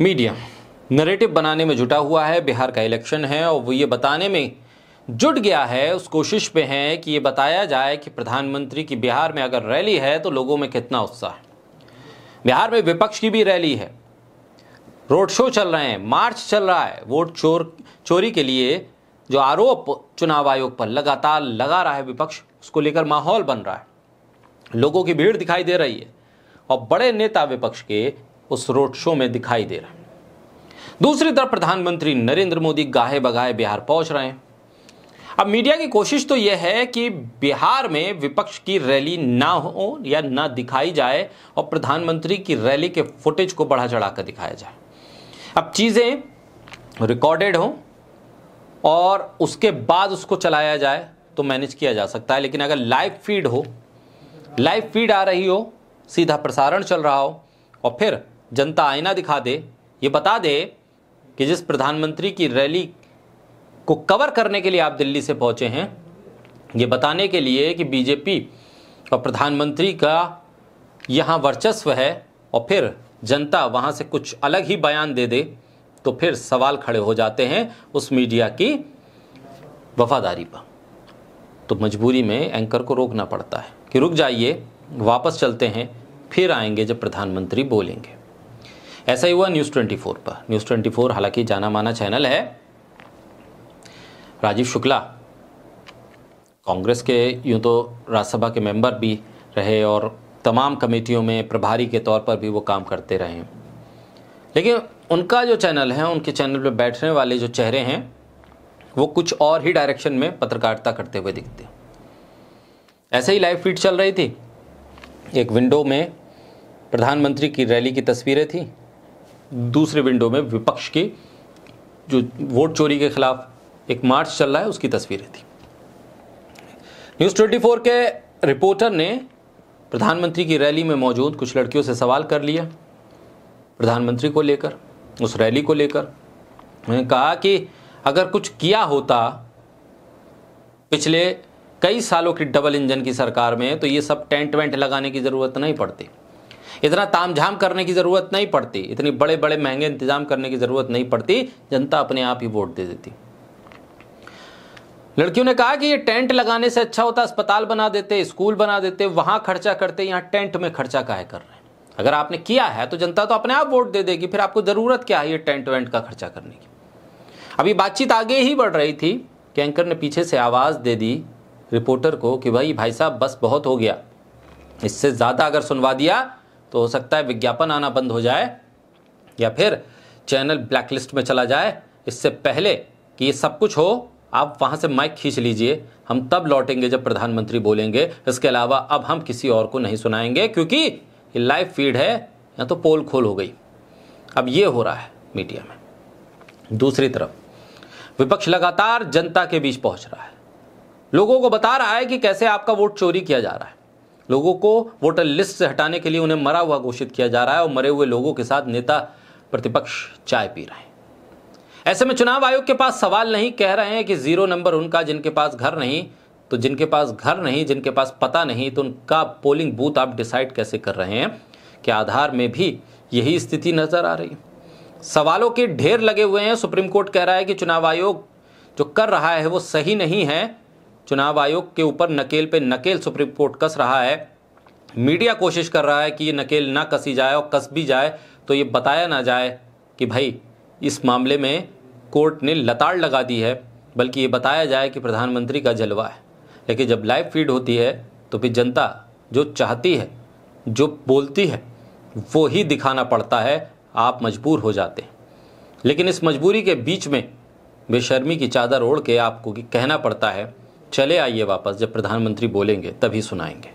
Media narrative बनाने में जुटा हुआ है। बिहार का इलेक्शन है और वो ये बताने में जुट गया है, उस कोशिश पे है कि ये बताया जाए कि प्रधानमंत्री की बिहार में अगर रैली है तो लोगों में कितना उत्साह है। बिहार में विपक्ष की भी रैली है, रोड शो चल रहे हैं, मार्च चल रहा है। वोट चोरी के लिए जो आरोप चुनाव आयोग पर लगातार लगा रहा है विपक्ष, उसको लेकर माहौल बन रहा है, लोगों की भीड़ दिखाई दे रही है और बड़े नेता विपक्ष के उस रोड शो में दिखाई दे रहे हैं। दूसरी तरफ प्रधानमंत्री नरेंद्र मोदी गाहे बगाहे बिहार पहुंच रहे हैं। अब मीडिया की कोशिश तो यह है कि बिहार में विपक्ष की रैली ना हो या ना दिखाई जाए और प्रधानमंत्री की रैली के फुटेज को बढ़ा चढ़ाकर दिखाया जाए। अब चीजें रिकॉर्डेड हो और उसके बाद उसको चलाया जाए तो मैनेज किया जा सकता है, लेकिन अगर लाइव फीड हो, लाइव फीड आ रही हो, सीधा प्रसारण चल रहा हो और फिर जनता आईना दिखा दे, ये बता दे कि जिस प्रधानमंत्री की रैली को कवर करने के लिए आप दिल्ली से पहुंचे हैं, ये बताने के लिए कि बीजेपी और प्रधानमंत्री का यहां वर्चस्व है, और फिर जनता वहां से कुछ अलग ही बयान दे दे, तो फिर सवाल खड़े हो जाते हैं उस मीडिया की वफादारी पर। तो मजबूरी में एंकर को रोकना पड़ता है कि रुक जाइए, वापस चलते हैं, फिर आएंगे जब प्रधानमंत्री बोलेंगे। ऐसा ही हुआ न्यूज़ 24 पर। न्यूज़ 24 हालांकि जाना माना चैनल है। राजीव शुक्ला कांग्रेस के यूं तो राज्यसभा के मेंबर भी रहे और तमाम कमेटियों में प्रभारी के तौर पर भी वो काम करते रहे हैं, लेकिन उनका जो चैनल है, उनके चैनल पर बैठने वाले जो चेहरे हैं वो कुछ और ही डायरेक्शन में पत्रकारिता करते हुए दिखते हैं। ऐसे ही लाइव फीड चल रही थी, एक विंडो में प्रधानमंत्री की रैली की तस्वीरें थी, दूसरे विंडो में विपक्ष की जो वोट चोरी के खिलाफ एक मार्च चल रहा है उसकी तस्वीरें थी। न्यूज़ 24 के रिपोर्टर ने प्रधानमंत्री की रैली में मौजूद कुछ लड़कियों से सवाल कर लिया प्रधानमंत्री को लेकर, उस रैली को लेकर। उन्होंने कहा कि अगर कुछ किया होता पिछले कई सालों की डबल इंजन की सरकार में तो ये सब टेंट वेंट लगाने की जरूरत नहीं पड़ती, इतना तामझाम करने की जरूरत नहीं पड़ती, इतनी बड़े बड़े महंगे इंतजाम करने की जरूरत नहीं पड़ती, जनता अपने आप ही वोट दे देती। लड़कियों ने कहा कि ये टेंट लगाने से अच्छा होता अस्पताल बना देते, स्कूल बना देते, वहां खर्चा करते, यहाँ टेंट में खर्चा काहे कर रहे हैं। अगर आपने किया है तो जनता तो अपने आप वोट दे देगी, फिर आपको जरूरत क्या है ये टेंट वेंट का खर्चा करने की। अभी बातचीत आगे ही बढ़ रही थी कि एंकर ने पीछे से आवाज दे दी रिपोर्टर को कि भाई साहब बस बहुत हो गया, इससे ज्यादा अगर सुनवा दिया तो हो सकता है विज्ञापन आना बंद हो जाए या फिर चैनल ब्लैकलिस्ट में चला जाए। इससे पहले कि ये सब कुछ हो, आप वहां से माइक खींच लीजिए, हम तब लौटेंगे जब प्रधानमंत्री बोलेंगे। इसके अलावा अब हम किसी और को नहीं सुनाएंगे, क्योंकि ये लाइव फीड है या तो पोल खोल हो गई। अब ये हो रहा है मीडिया में। दूसरी तरफ विपक्ष लगातार जनता के बीच पहुंच रहा है, लोगों को बता रहा है कि कैसे आपका वोट चोरी किया जा रहा है, लोगों को वोटर लिस्ट से हटाने के लिए उन्हें मरा हुआ घोषित किया जा रहा है और मरे हुए लोगों के साथ नेता प्रतिपक्ष चाय पी रहे हैं। ऐसे में चुनाव आयोग के पास सवाल नहीं, कह रहे हैं कि 0 नंबर उनका जिनके पास घर नहीं, तो जिनके पास घर नहीं, जिनके पास पता नहीं, तो उनका पोलिंग बूथ आप डिसाइड कैसे कर रहे हैं। कि आधार में भी यही स्थिति नजर आ रही है। सवालों के ढेर लगे हुए हैं। सुप्रीम कोर्ट कह रहा है कि चुनाव आयोग जो कर रहा है वो सही नहीं है। चुनाव आयोग के ऊपर नकेल पे नकेल सुप्रीम कोर्ट कस रहा है। मीडिया कोशिश कर रहा है कि ये नकेल ना कसी जाए, और कस भी जाए तो ये बताया ना जाए कि भाई इस मामले में कोर्ट ने लताड़ लगा दी है, बल्कि ये बताया जाए कि प्रधानमंत्री का जलवा है। लेकिन जब लाइव फीड होती है तो फिर जनता जो चाहती है, जो बोलती है, वो ही दिखाना पड़ता है। आप मजबूर हो जाते हैं, लेकिन इस मजबूरी के बीच में बेशर्मी की चादर ओढ़ के आपको कहना पड़ता है चले आइए वापस, जब प्रधानमंत्री बोलेंगे तभी सुनाएंगे।